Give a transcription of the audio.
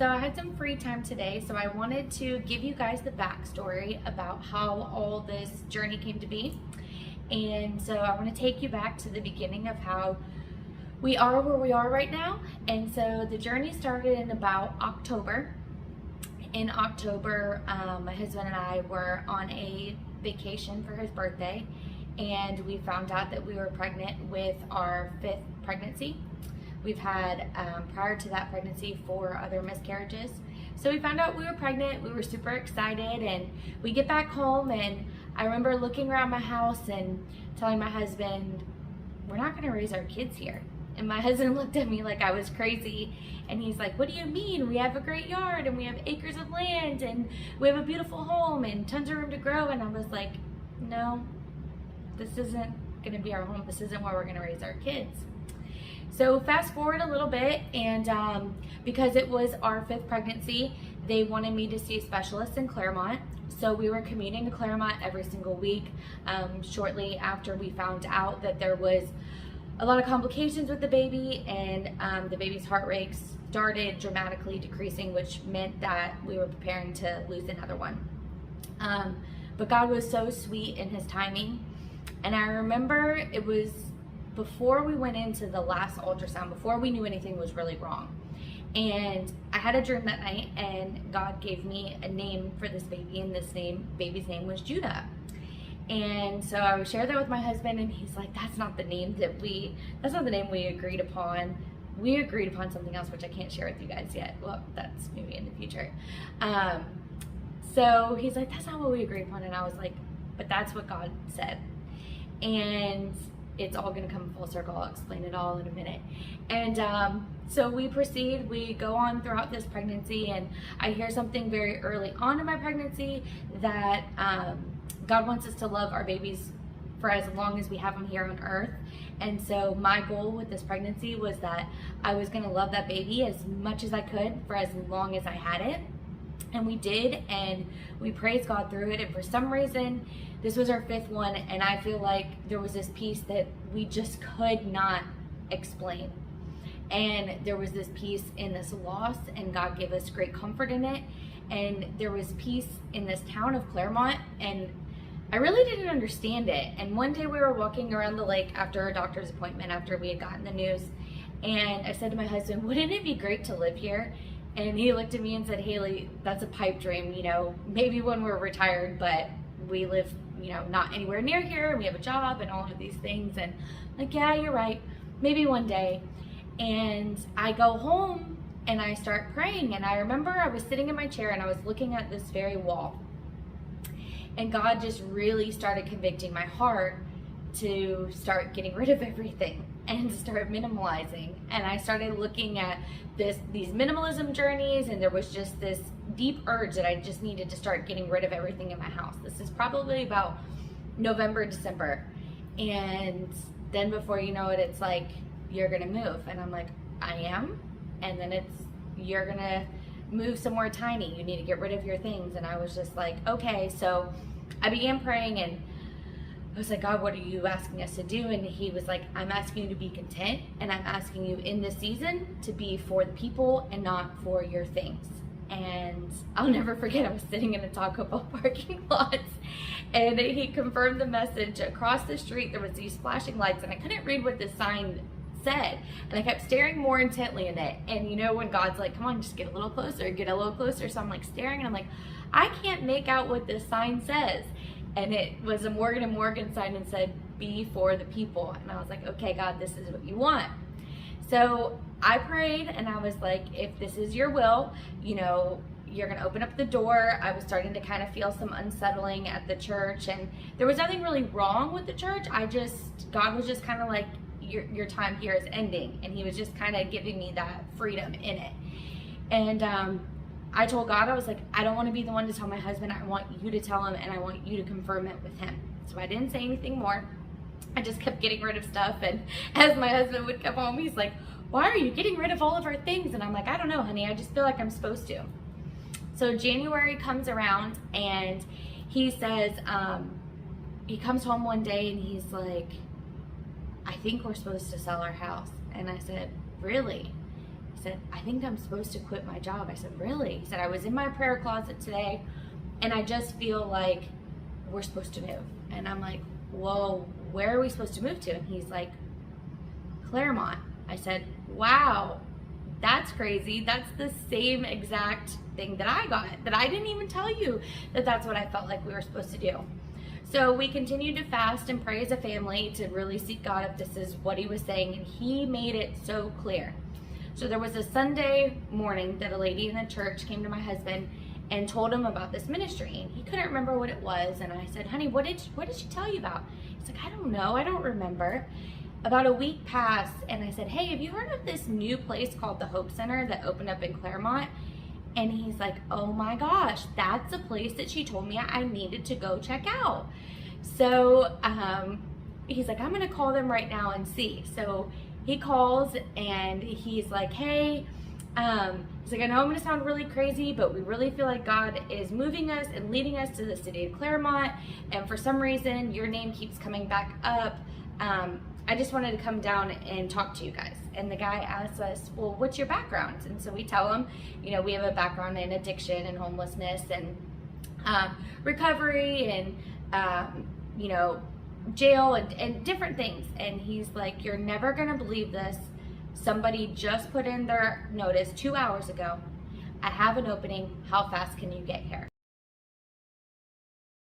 So I had some free time today, so I wanted to give you guys the backstory about how all this journey came to be. And so I want to take you back to the beginning of how we are where we are right now. And so the journey started in about October. In October, my husband and I were on a vacation for his birthday, and we found out that we were pregnant with our 5th pregnancy. We've had, prior to that pregnancy, 4 other miscarriages. So we found out we were pregnant. We were super excited, and we get back home, and I remember looking around my house and telling my husband, we're not going to raise our kids here. And my husband looked at me like I was crazy, and he's like, what do you mean? We have a great yard, and we have acres of land, and we have a beautiful home, and tons of room to grow. And I was like, no, this isn't going to be our home. This isn't where we're going to raise our kids. So fast forward a little bit, and because it was our 5th pregnancy, they wanted me to see a specialist in Clermont. So we were commuting to Clermont every single week. Shortly after we found out that there was a lot of complications with the baby, and the baby's heart rate started dramatically decreasing, which meant that we were preparing to lose another one. But God was so sweet in his timing. And I remember it was before we went into the last ultrasound, before we knew anything was really wrong. And I had a dream that night, and God gave me a name for this baby, and this baby's name was Judah. And so I shared that with my husband, and he's like, that's not the name we agreed upon. We agreed upon something else, which I can't share with you guys yet. Well, that's maybe in the future. So he's like, that's not what we agreed upon. And I was like, but that's what God said. And it's all going to come full circle. I'll explain it all in a minute. And so we proceed. We go on throughout this pregnancy, and I hear something very early on in my pregnancy that God wants us to love our babies for as long as we have them here on earth. And so my goal with this pregnancy was that I was going to love that baby as much as I could for as long as I had it. And we did, and we praised God through it. And for some reason, this was our 5th one, and I feel like there was this peace that we just could not explain. And there was this peace in this loss, and God gave us great comfort in it. And there was peace in this town of Clermont, and I really didn't understand it. And one day we were walking around the lake after a doctor's appointment, after we had gotten the news, and I said to my husband, wouldn't it be great to live here? And he looked at me and said, Haley, that's a pipe dream, maybe when we're retired, but we live, not anywhere near here, and we have a job and all of these things. And I'm like, yeah, you're right, maybe one day. And I go home and I start praying, and I remember I was sitting in my chair and I was looking at this very wall, and God just really started convicting my heart to start getting rid of everything and start minimalizing. And I started looking at these minimalism journeys, and there was just this deep urge that I just needed to start getting rid of everything in my house. This is probably about November, December. And then before you know it, it's like, you're gonna move. And I'm like, I am. And then you're gonna move somewhere tiny. You need to get rid of your things. And I was just like, okay. So I began praying, and I was like, God, what are you asking us to do? And he was like, I'm asking you to be content, and I'm asking you in this season to be for the people and not for your things. And I'll never forget, I was sitting in a Taco Bell parking lot, and he confirmed the message. Across the street, there was these flashing lights, and I couldn't read what the sign said, and I kept staring more intently in it. And when God's like, come on, just get a little closer, so I'm like staring, and I'm like, I can't make out what this sign says. And it was a Morgan & Morgan sign, and said, be for the people. And I was like, okay, God, this is what you want. So I prayed, and I was like, if this is your will, you're going to open up the door. I was starting to kind of feel some unsettling at the church, and there was nothing really wrong with the church. God was just kind of like, your time here is ending. And he was just kind of giving me that freedom in it. And I told God, I was like, I don't want to be the one to tell my husband. I want you to tell him, and I want you to confirm it with him. So I didn't say anything more. I just kept getting rid of stuff. And as my husband would come home, he's like, why are you getting rid of all of our things? And I'm like, I don't know, honey. I just feel like I'm supposed to. So January comes around, and he says, he comes home one day, and he's like, I think we're supposed to sell our house. And I said, really? He He said, I think I'm supposed to quit my job. I said, really? He said, I was in my prayer closet today and I just feel like we're supposed to move. And I'm like, whoa, where are we supposed to move to? And he's like, Clermont. I said, wow, that's crazy. That's the same exact thing that I got, that I didn't even tell you that that's what I felt like we were supposed to do. So we continued to fast and pray as a family to really seek God if this is what he was saying, and he made it so clear. So there was a Sunday morning that a lady in the church came to my husband and told him about this ministry, and he couldn't remember what it was. And I said, honey, what did she tell you about? He's like, I don't know, I don't remember. About a week passed, and I said, hey, have you heard of this new place called the Hope Center that opened up in Clermont? And he's like, oh my gosh, that's a place that she told me I needed to go check out. So he's like, I'm gonna call them right now and see. So he calls and he's like, hey, he's like, I know I'm gonna sound really crazy, but we really feel like God is moving us and leading us to the city of Clermont, and for some reason your name keeps coming back up. I just wanted to come down and talk to you guys. And the guy asks us, well, what's your background? And so we tell him, you know, we have a background in addiction and homelessness and recovery and, you know, jail and different things. And he's like, you're never gonna believe this. Somebody just put in their notice 2 hours ago. I have an opening. How fast can you get here?